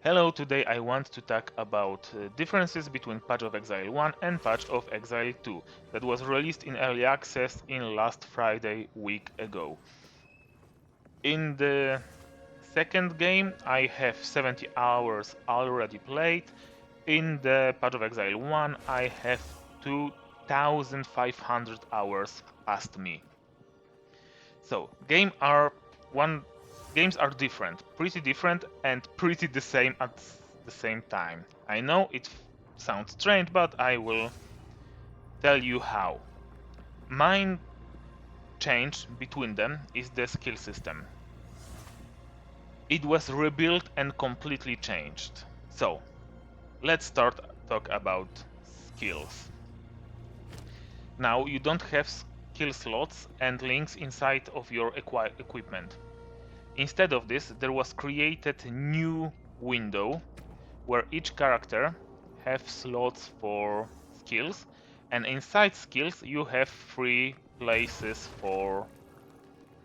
Hello, today I want to talk about differences between Path of Exile 1 and Path of Exile 2 that was released in early access in last Friday week ago. In the second game I have 70 hours already played. In the Path of Exile 1 I have 2500 hours past me. So games are different, pretty different and pretty the same at the same time. I know it sounds strange, but I will tell you how. Main change between them is the skill system. It was rebuilt and completely changed. So, let's talk about skills. Now you don't have skill slots and links inside of your equipment. Instead of this, there was created a new window where each character have slots for skills, and inside skills you have 3 places for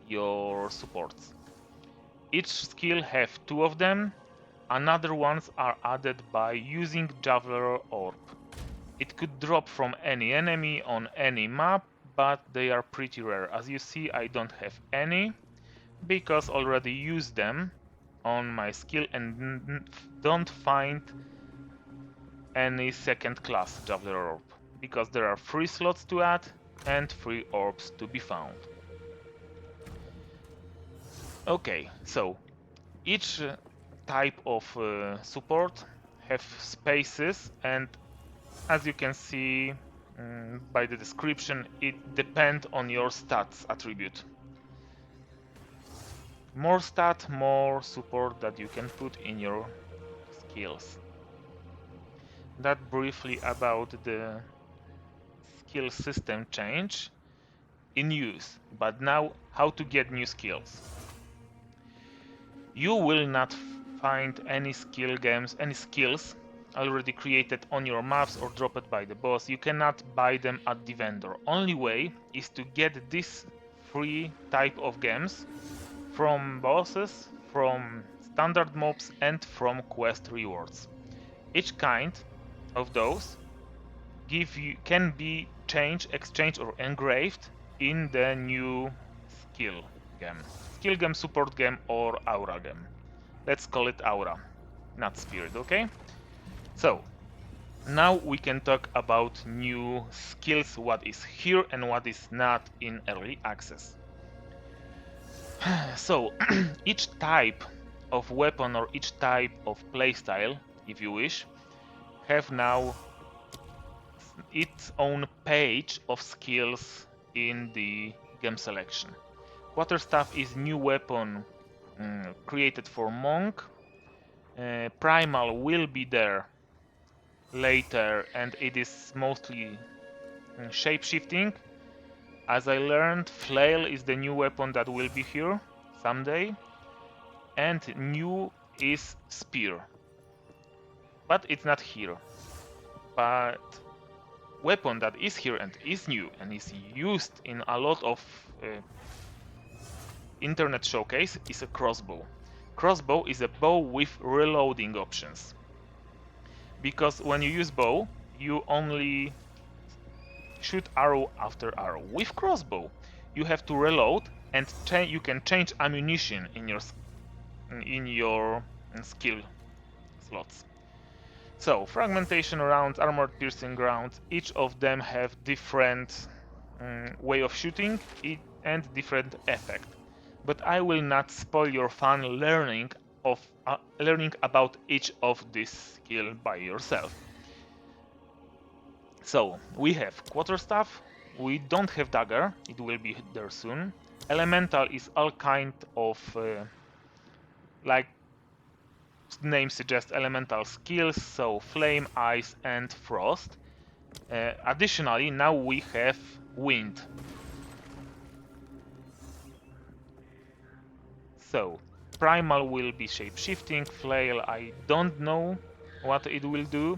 your supports. Each skill have 2 of them. Another ones are added by using Javelin Orb. It could drop from any enemy on any map, but they are pretty rare. As you see, I don't have any because already used them on my skill and don't find any second class Javelin Orb because there are 3 slots to add and 3 orbs to be found. Okay, so each type of support have spaces, and as you can see by the description, it depends on your stats attribute. More stat, more support that you can put in your skills. That briefly about the skill system change in use, but now how to get new skills. You will not find any skills already created on your maps or dropped by the boss. You cannot buy them at the vendor. Only way is to get this 3 type of gems from bosses, from standard mobs and from quest rewards. Each kind of those can be changed, exchanged or engraved in the new skill gem. Skill gem, support gem or aura gem. Let's call it aura, not spirit, okay? So, now we can talk about new skills, what is here and what is not in early access. So, each type of weapon or each type of playstyle, if you wish, have now its own page of skills in the game selection. Quarterstaff is new weapon created for monk. Primal will be there later, and it is mostly shape-shifting. As I learned, flail is the new weapon that will be here someday, and new is spear, but it's not here. But weapon that is here and is new and is used in a lot of internet showcase is a crossbow. Crossbow is a bow with reloading options, because when you use bow you only shoot arrow after arrow. With crossbow you have to reload, and you can change ammunition in your skill slots. So, fragmentation rounds, armored piercing rounds, each of them have different way of shooting and different effect. But I will not spoil your fun learning about each of these skill by yourself. So, we have quarterstaff, we don't have dagger, it will be there soon. Elemental is all kind of, like name suggests, elemental skills, so flame, ice and frost. Additionally, now we have wind. So, primal will be shape-shifting, flail I don't know what it will do.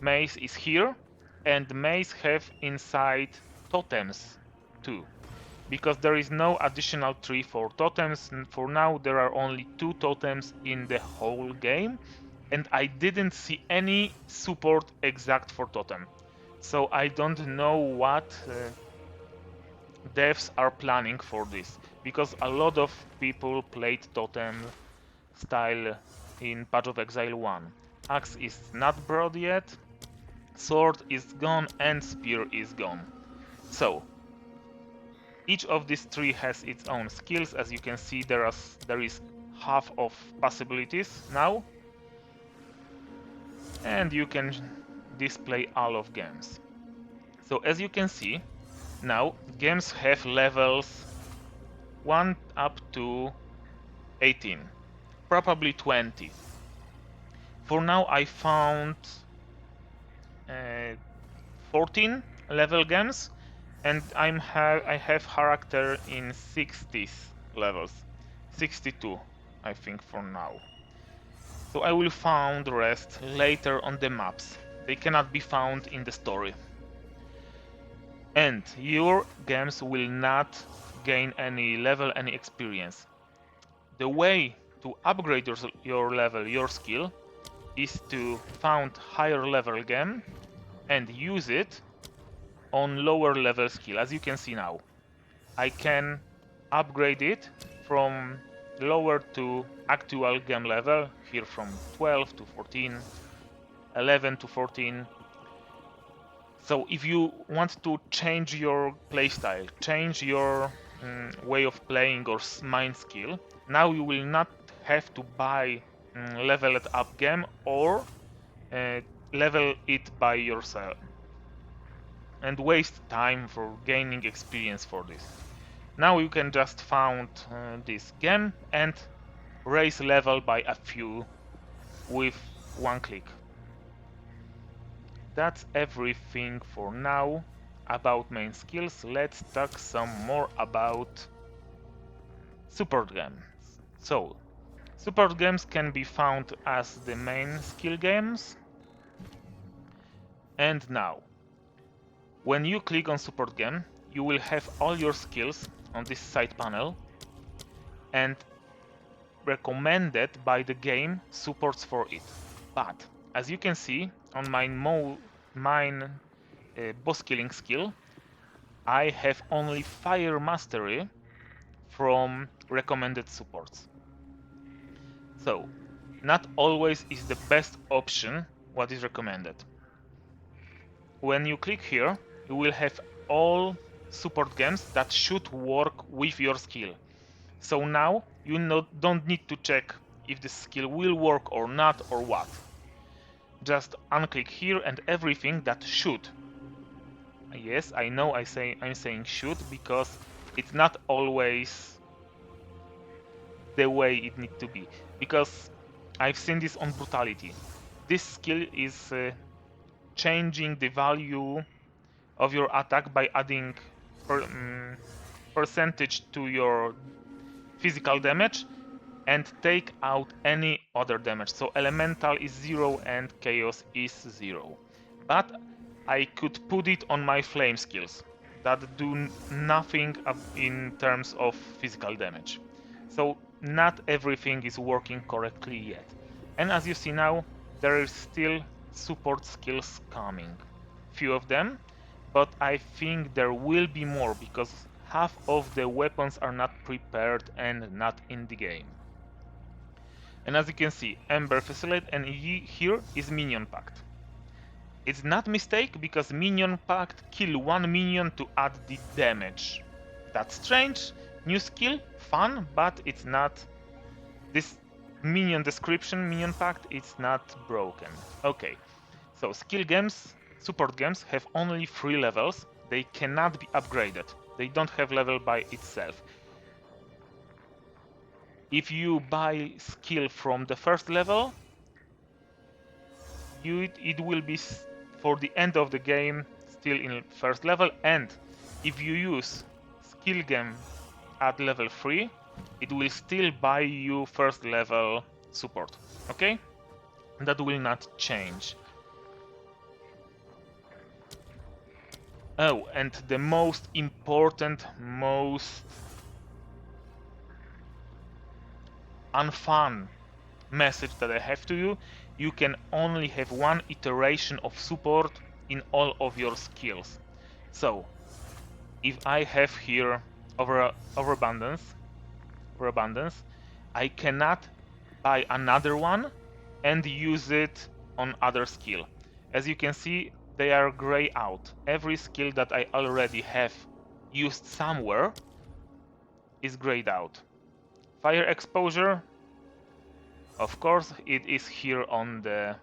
Mace is here, and mace have inside totems too, because there is no additional tree for totems. For now there are only 2 totems in the whole game, and I didn't see any support exact for Totem. So I don't know what devs are planning for this, because a lot of people played Totem style in Path of Exile 1. Axe is not brought yet, sword is gone, and spear is gone. So each of these three has its own skills. As you can see, there is half of possibilities now, and you can display all of games. So as you can see, now games have levels 1 up to 18, probably 20. For now I found 14 level games, and I have character in 60s levels, 62 I think for now. So I will find the rest later on the maps. They cannot be found in the story. And your games will not gain any level, any experience. The way to upgrade your level, your skill, is to find higher level game and use it on lower level skill. As you can see now, I can upgrade it from lower to actual game level, here from 12 to 14, 11 to 14. So if you want to change your playstyle, change your way of playing or mind skill, now you will not have to buy leveled up game or level it by yourself and waste time for gaining experience for this. Now you can just found this game and raise level by a few with one click. That's everything for now about main skills. Let's talk some more about support games. So, support games can be found as the main skill games. And now, when you click on support game, you will have all your skills on this side panel, and recommended by the game supports for it. But as you can see on my boss killing skill, I have only fire mastery from recommended supports. So not always is the best option what is recommended. When you click here, you will have all support games that should work with your skill. So now you don't need to check if the skill will work or not or what. Just unclick here and everything that should. Yes, I know I'm saying should because it's not always the way it needs to be. Because I've seen this on Brutality. This skill is changing the value of your attack by adding percentage to your physical damage and take out any other damage. So elemental is 0 and chaos is 0. But I could put it on my flame skills that do nothing in terms of physical damage. So not everything is working correctly yet. And as you see now, there is still support skills coming. Few of them, but I think there will be more because half of the weapons are not prepared and not in the game. And as you can see, Ember Facilitate, and here is Minion Pact. It's not mistake because Minion Pact kill one minion to add the damage. That's strange, new skill, fun, but it's not. This minion description, Minion Pact, it's not broken. Okay, so skill games, support games have only 3 levels. They cannot be upgraded. They don't have level by itself. If you buy skill from the first level, it will be for the end of the game still in first level, and if you use skill game at level 3, it will still buy you first level support. Okay? That will not change. Oh, and the most important, most unfun message that I have to you. You can only have one iteration of support in all of your skills. So if I have here overabundance, I cannot buy another one and use it on other skill. As you can see, they are gray out. Every skill that I already have used somewhere is grayed out. Fire exposure, of course, it is here on the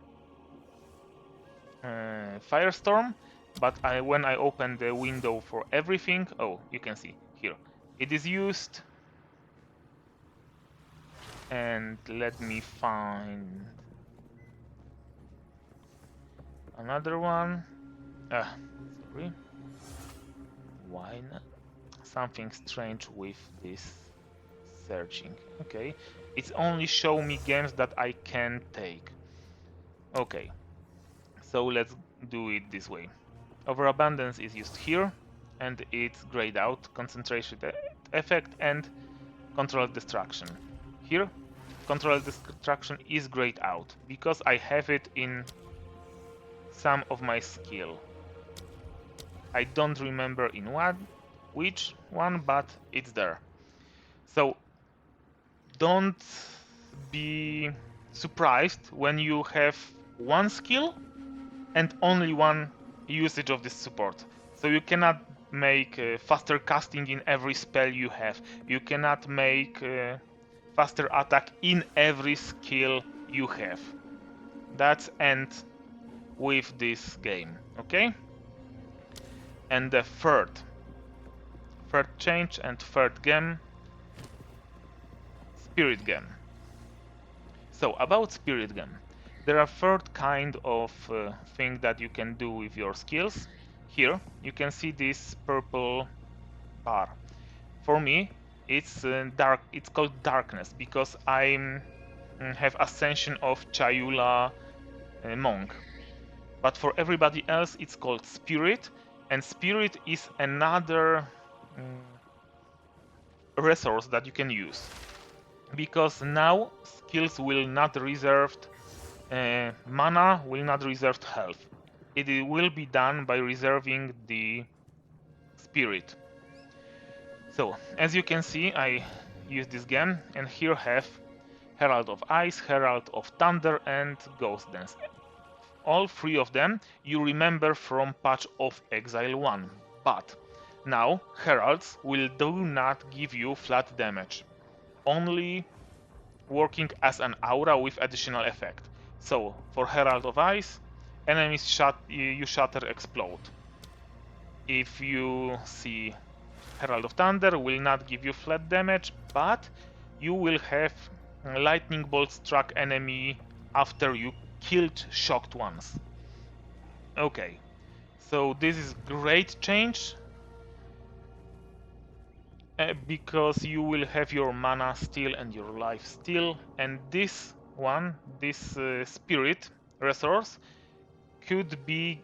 Firestorm, but when I open the window for everything, oh, you can see here, it is used. And let me find another one. Sorry. Why not? Something strange with this searching. Okay, it's only show me games that I can take. Okay, so let's do it this way. Overabundance is used here, and it's grayed out, concentration effect, and controlled destruction. Here, controlled destruction is grayed out because I have it in some of my skill. I don't remember in which one, but it's there. So don't be surprised when you have one skill and only one usage of this support. So you cannot make faster casting in every spell you have. You cannot make faster attack in every skill you have. That's end with this game, okay? And the third change and third game, Spirit Gem. So about Spirit Gem, there are third kind of thing that you can do with your skills. Here you can see this purple bar. For me, it's dark. It's called darkness because I have ascension of Chayula monk. But for everybody else, it's called spirit, and spirit is another resource that you can use. Because now skills will not reserved mana, will not reserved health. It will be done by reserving the spirit. So as you can see, I use this gem, and here have Herald of Ice, Herald of Thunder, and Ghost Dance. All three of them you remember from Path of Exile 1, but now Heralds will do not give you flat damage, only working as an aura with additional effect. So for Herald of Ice, enemies you shatter explode. If you see Herald of Thunder, will not give you flat damage, but you will have lightning bolt struck enemy after you killed shocked ones. Okay, so this is great change because you will have your mana still and your life still, and this one, this spirit resource could be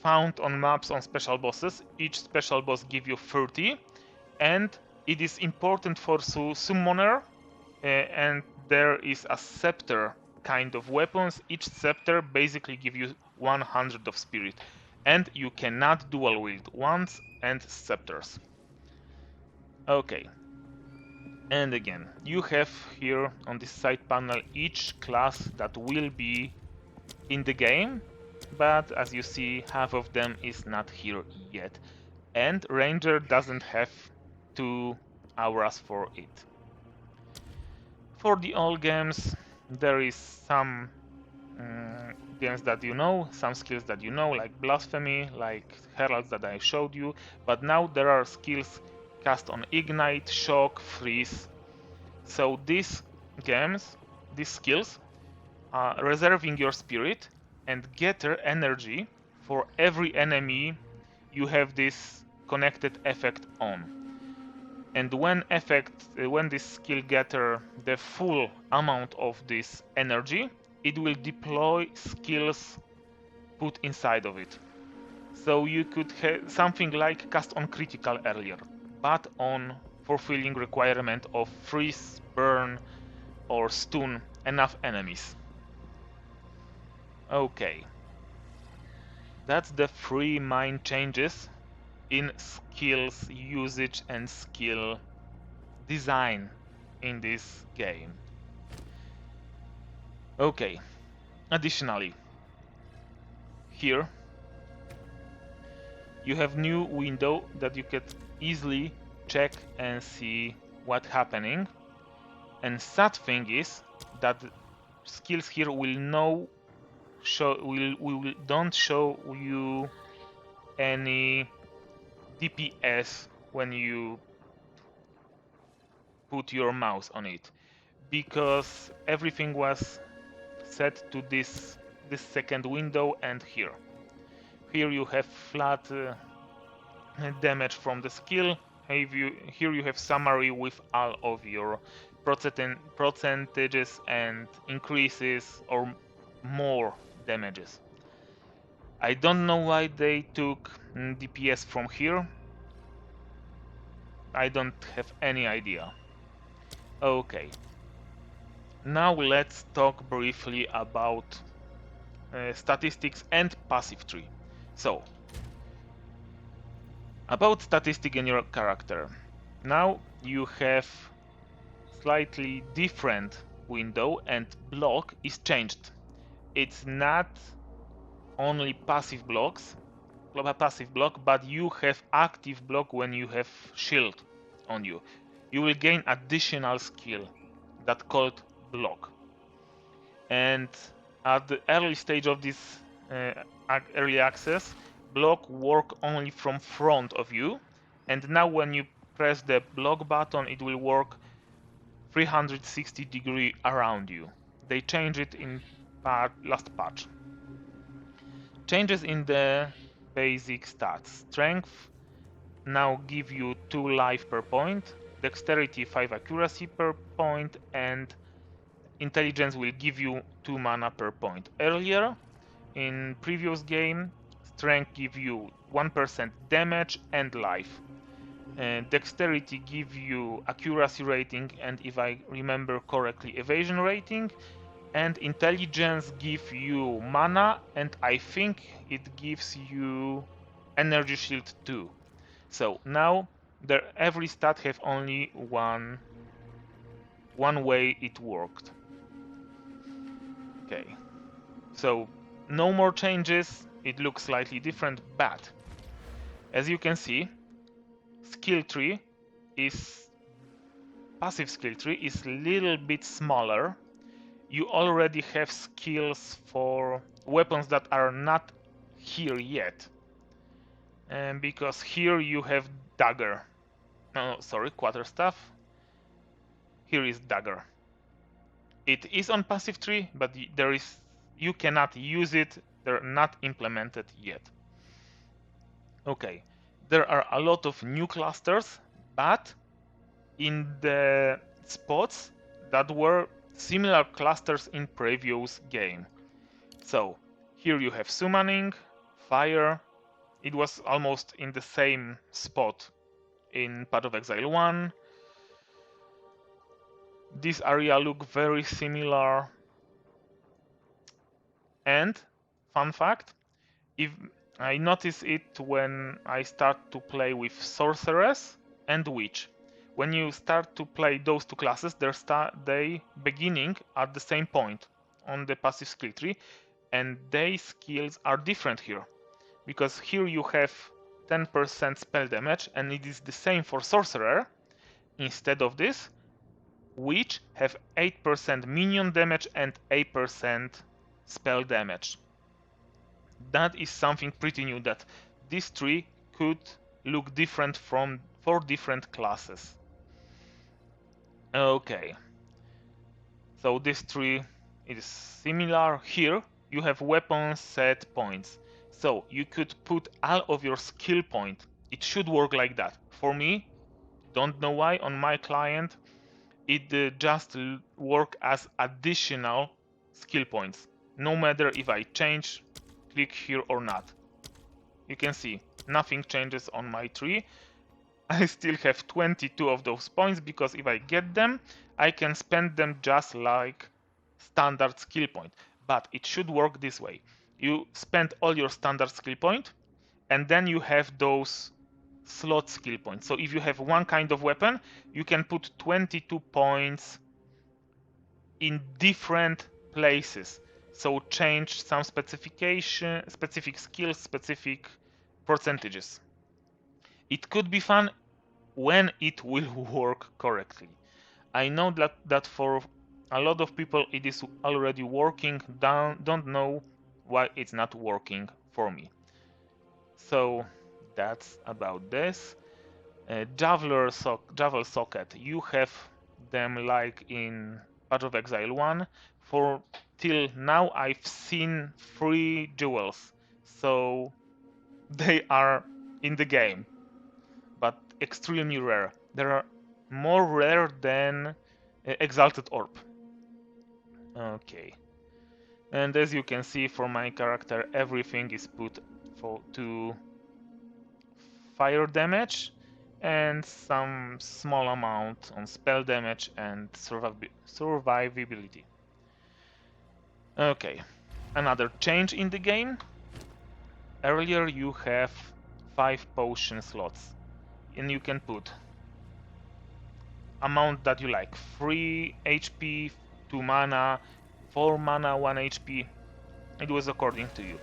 found on maps on special bosses. Each special boss give you 30, and it is important for summoner, and there is a scepter kind of weapons. Each scepter basically give you 100 of spirit, and you cannot dual wield wands and scepters. Okay, and again, you have here on this side panel each class that will be in the game, but as you see, half of them is not here yet, and Ranger doesn't have 2 auras for it. For the old games, there is some games that you know, some skills that you know, like Blasphemy, like Heralds that I showed you, but now there are skills cast on Ignite, Shock, Freeze. So these games, these skills, reserving your spirit and gather energy for every enemy you have this connected effect on. And when this skill gather the full amount of this energy, it will deploy skills put inside of it. So you could have something like cast on critical earlier, but on fulfilling requirement of freeze, burn, or stun enough enemies. Okay, that's the 3 main changes in skills usage and skill design in this game. Okay, additionally, here you have new window that you can easily check and see what's happening. And sad thing is that skills here will don't show you any DPS when you put your mouse on it, because everything was set to this second window. And here you have flat damage from the skill. Here you have summary with all of your percentages and increases or more damages. I don't know why they took DPS from here. I don't have any idea. Okay. Now let's talk briefly about statistics and passive tree. So, about statistic in your character. Now you have slightly different window and block is changed. It's not only passive block, but you have active block when you have shield on you. You will gain additional skill that called block. And at the early stage of this early access, block work only from front of you, and now when you press the block button, it will work 360-degree around you. They changed it in last patch. Changes in the basic stats. Strength now give you 2 life per point, dexterity 5 accuracy per point, and intelligence will give you 2 mana per point. Earlier, in previous game, strength give you 1% damage and life. Dexterity give you accuracy rating and, if I remember correctly, evasion rating. And intelligence give you mana, and I think it gives you energy shield too. So now every stat have only one way it worked. Okay, so no more changes. It looks slightly different, but as you can see, passive skill tree is a little bit smaller. You already have skills for weapons that are not here yet. And because here you have dagger. No, sorry, quarterstaff. Here is dagger. It is on passive tree, but you cannot use it. They're not implemented yet. Okay, there are a lot of new clusters, but in the spots that were similar clusters in previous game. So here you have summoning, fire. It was almost in the same spot in Path of Exile 1. This area look very similar. And fun fact, if I notice it when I start to play with sorceress and witch. When you start to play those two classes, they beginning at the same point on the passive skill tree, and their skills are different here, because here you have 10% spell damage, and it is the same for sorcerer. Instead of this, witch have 8% minion damage and 8% spell damage. That is something pretty new, that this tree could look different for different classes. Okay, so this tree is similar. Here you have weapon set points, so you could put all of your skill point. It should work like that. For me, don't know why, on my client it just work as additional skill points, no matter if I click here or not. You can see nothing changes on my tree. I still have 22 of those points, because if I get them, I can spend them just like standard skill point, but it should work this way. You spend all your standard skill point, and then you have those slot skill points. So if you have one kind of weapon, you can put 22 points in different places. So change some specification, specific skills, specific percentages. It could be fun when it will work correctly. I know that for a lot of people it is already working, don't know why it's not working for me. So that's about this. Javel socket, you have them like in Path of Exile 1. For till now I've seen 3 jewels, so they are in the game, but extremely rare. They are more rare than Exalted Orb. Okay, and as you can see for my character, everything is put to fire damage and some small amount on spell damage and survivability. Okay, another change in the game. Earlier you have 5 potion slots, and you can put amount that you like: 3 HP, 2 mana, 4 mana, 1 HP. It was according to you.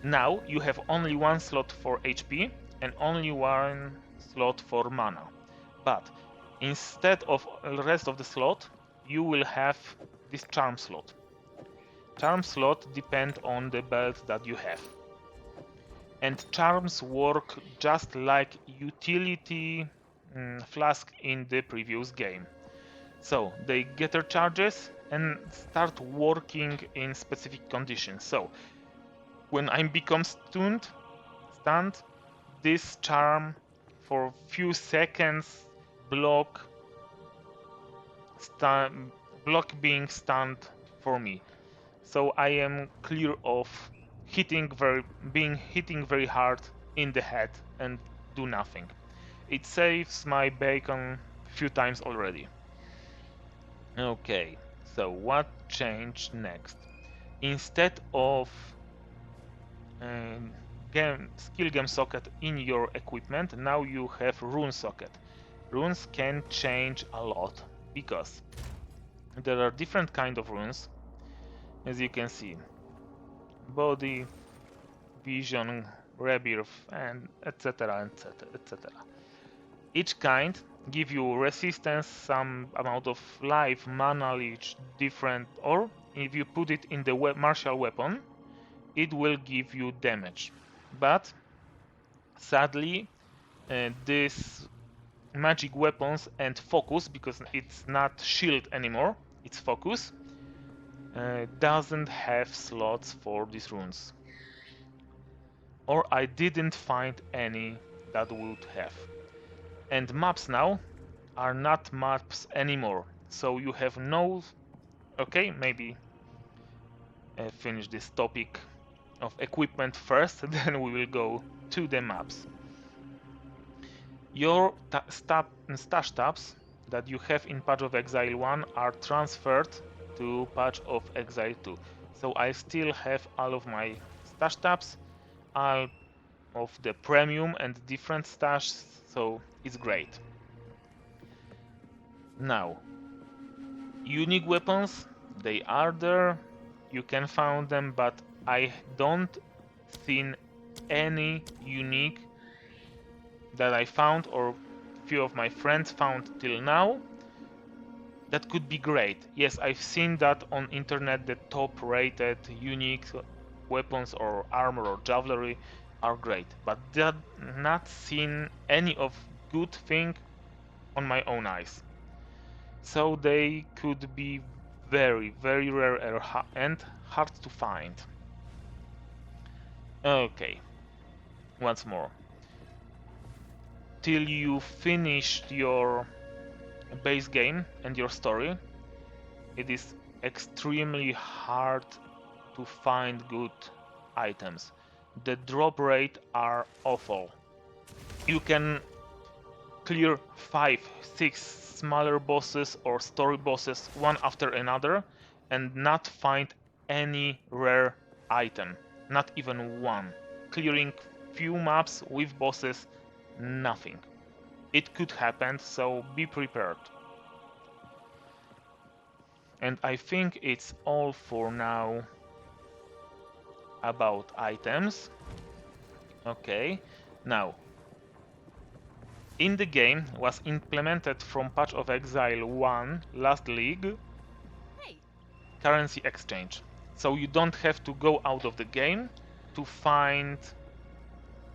Now you have only one slot for HP and only one slot for mana. But instead of the rest of the slot, you will have this charm slot. Charm slot depend on the belt that you have. And charms work just like utility flask in the previous game. So they gather charges and start working in specific conditions. So when I become stunned, this charm for few seconds block being stunned for me. So I am clear of being hitting very hard in the head and do nothing. It saves my bacon a few times already. Okay, so what changed next? Instead of skill gem socket in your equipment, now you have rune socket. Runes can change a lot because there are different kind of runes, as you can see: body, vision, rebirth, and etc, etc, etc. Each kind give you resistance, some amount of life, mana leech, different, or if you put it in the martial weapon, it will give you damage. But sadly, this magic weapons and focus, because it's not shield anymore, it's focus, doesn't have slots for these runes. Or I didn't find any that would have. And maps now are not maps anymore, so you have no... Okay, maybe finish this topic of equipment first, then we will go to the maps. Your stash tabs that you have in Path of Exile 1 are transferred to Path of Exile 2. So I still have all of my stash tabs, all of the premium and different stash, so it's great. Now, unique weapons, they are there, you can find them, but I don't seen any unique that I found or few of my friends found till now that could be great. Yes, I've seen that on internet, the top rated unique weapons or armor or javelry are great, but I've not seen any of good thing on my own eyes. So they could be very, very rare and hard to find. Okay, once more. Till you finished your base game and your story, it is extremely hard to find good items. The drop rate are awful. You can clear 5, 6 smaller bosses or story bosses one after another, and not find any rare item, not even one. Clearing few maps with bosses, nothing. It could happen, so be prepared. And I think it's all for now about items. Okay, now in the game was implemented from Path of Exile 1 last league currency exchange. So you don't have to go out of the game to find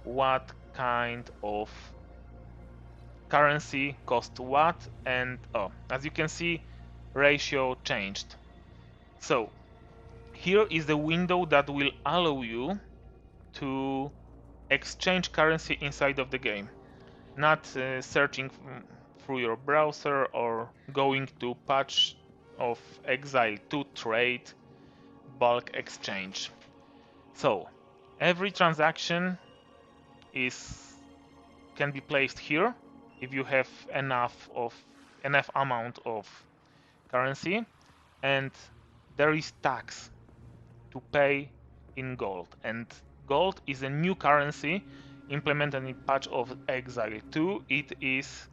what kind of currency cost what, and as you can see, ratio changed. So here is the window that will allow you to exchange currency inside of the game, not searching through your browser or going to Path of Exile to trade bulk exchange. So every transaction can be placed here if you have enough amount of currency, and there is tax to pay in gold, and gold is a new currency implemented in Path of Exile 2. It is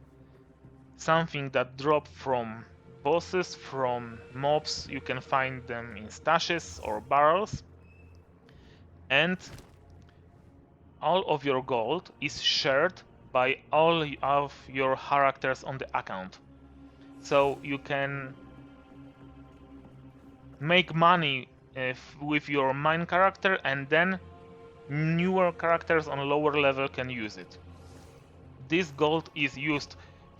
something that drop from bosses, from mobs. You can find them in stashes or barrels, and all of your gold is shared by all of your characters on the account. So you can make money with your main character, and then newer characters on lower level can use it. This gold is used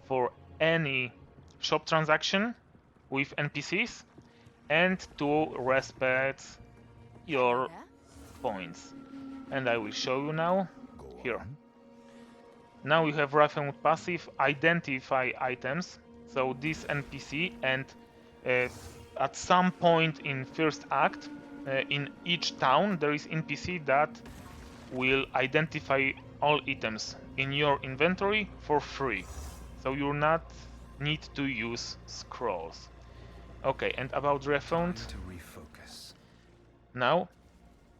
for any shop transaction with NPCs and to respect your points. And I will show you now. Here. Now you have Refound passive, identify items. So this NPC, and at some point in first act, in each town there is NPC that will identify all items in your inventory for free. So you not need to use scrolls. Okay, and about Refound. Now,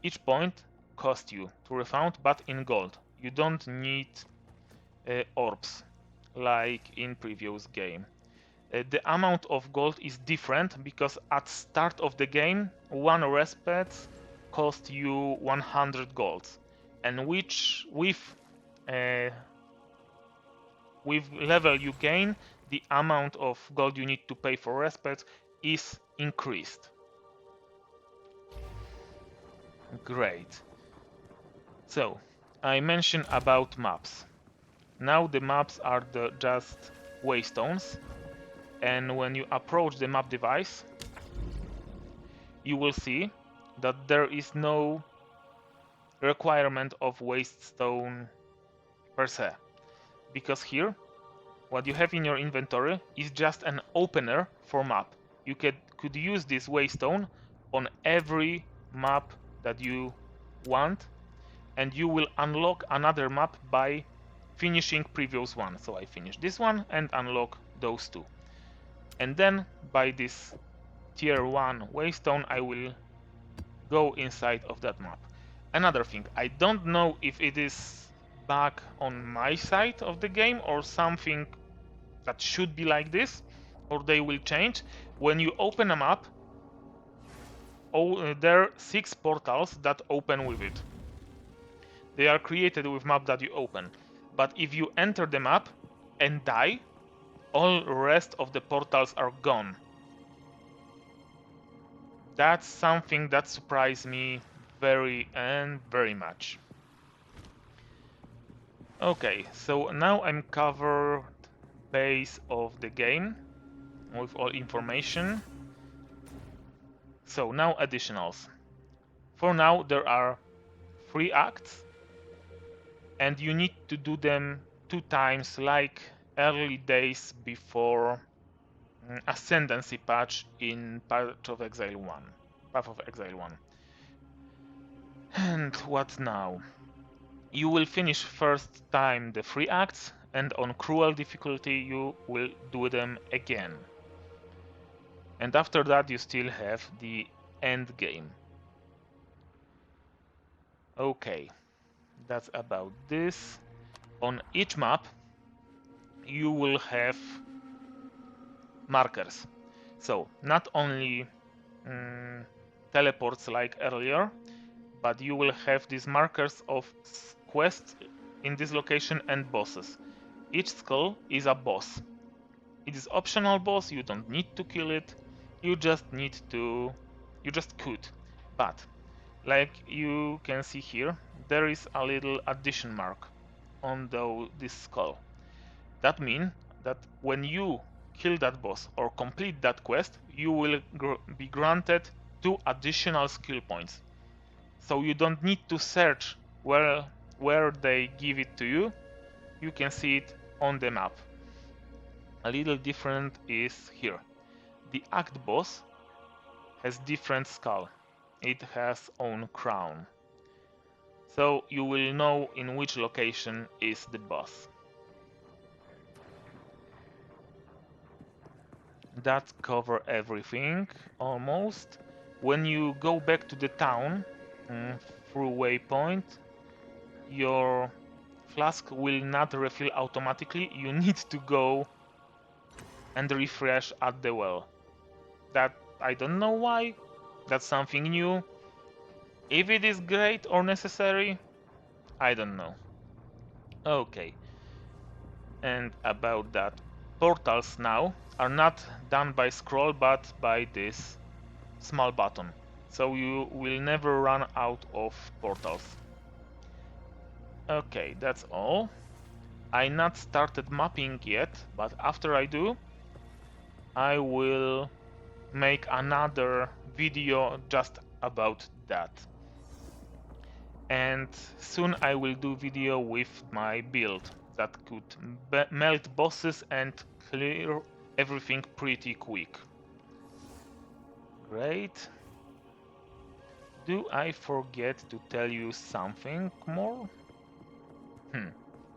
each point costs you to refound, but in gold. You don't need orbs like in previous game. The amount of gold is different because at start of the game, one respect cost you 100 gold, and which with level you gain, the amount of gold you need to pay for respect is increased. Great. So I mentioned about maps. Now the maps are just waystones, and when you approach the map device, you will see that there is no requirement of waystone per se, because here what you have in your inventory is just an opener for map. You could use this waystone on every map that you want, and you will unlock another map by finishing previous one. So I finish this one and unlock those two, and then by this tier 1 waystone I will go inside of that map. Another thing, I don't know if it is bug on my side of the game or something that should be like this, or they will change. When you open a map, there are 6 portals that open with it. They are created with map that you open. But if you enter the map and die, all rest of the portals are gone. That's something that surprised me very much. Okay, so now I'm covered base of the game with all information. So now additionals. For now there are 3 acts, and you need to do them 2 times like early days before Ascendancy patch in Path of Exile 1. Path of Exile 1. And what now? You will finish first time the 3 acts, and on cruel difficulty you will do them again. And after that you still have the end game. Okay, that's about this. On each map you will have markers. So not only teleports like earlier, but you will have these markers of quests in this location and bosses. Each skull is a boss. It is optional boss, you don't need to kill it, you just could. But like you can see here, there is a little addition mark on this skull. That means that when you kill that boss or complete that quest, you will be granted 2 additional skill points. So you don't need to search where they give it to you. You can see it on the map. A little different is here. The act boss has different skull. It has own crown. So you will know in which location is the boss. That covers everything almost. When you go back to the town through waypoint, your flask will not refill automatically. You need to go and refresh at the well. That I don't know why. That's something new. If it is great or necessary, I don't know. Okay. And about that, portals now are not done by scroll but by this small button. So you will never run out of portals. Okay, that's all. I not started mapping yet, but after I do, I will make another video just about that. And soon I will do video with my build that could melt bosses and clear everything pretty quick. Great. Do I forget to tell you something more?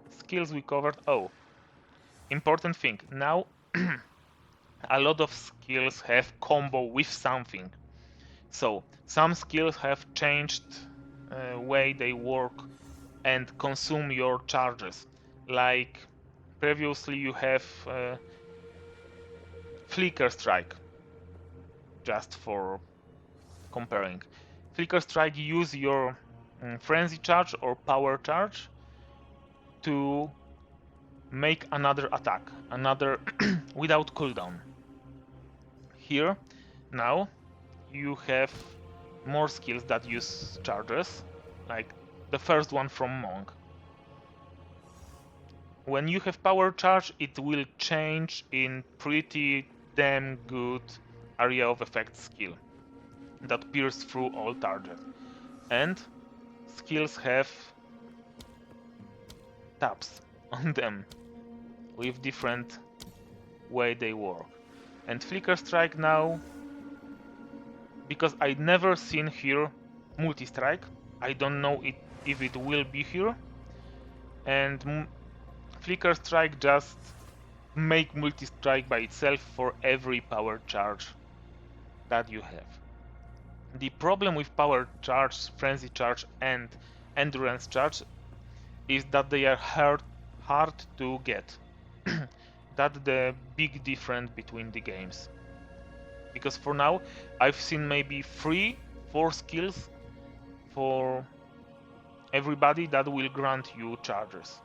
Skills we covered. Oh, important thing. Now a lot of skills have combo with something. So some skills have changed way they work and consume your charges. Like previously you have Flicker Strike, just for comparing. Flicker Strike use your Frenzy Charge or Power Charge to make another attack, another without cooldown. Here, now, you have more skills that use charges, like the first one from Monk. When you have Power Charge, it will change in pretty damn good area of effect skill that pierce through all targets. And skills have tabs on them with different way they work. And Flicker Strike now, because I never seen here multi-strike, I don't know if it will be here, and Flicker Strike just make multi-strike by itself for every power charge that you have. The problem with power charge, frenzy charge and endurance charge is that they are hard to get. That's the big difference between the games. Because for now, I've seen maybe 3-4 skills for everybody that will grant you charges.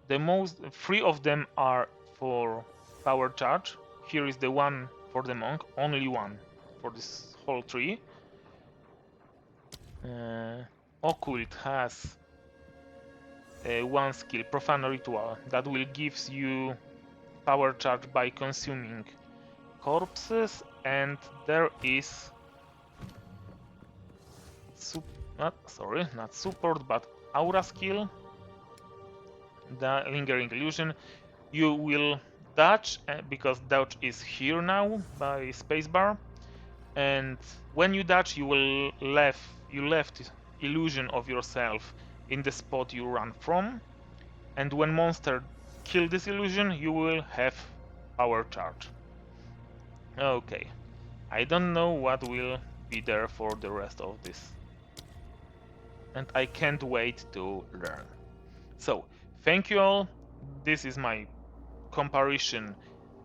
The most 3 of them are for power charge. Here is the one for the monk, only one for this whole tree. Occult has one skill, Profane Ritual, that will gives you power charge by consuming corpses, and there is not support but aura skill, the Lingering Illusion. You will dodge because dodge is here now by spacebar, and when you dodge you left illusion of yourself in the spot you run from, and when monster kill this illusion you will have power charge. Okay. I don't know what will be there for the rest of this. And I can't wait to learn. So, thank you all. This is my comparison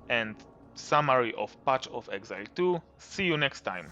and summary of Path of Exile 2. See you next time.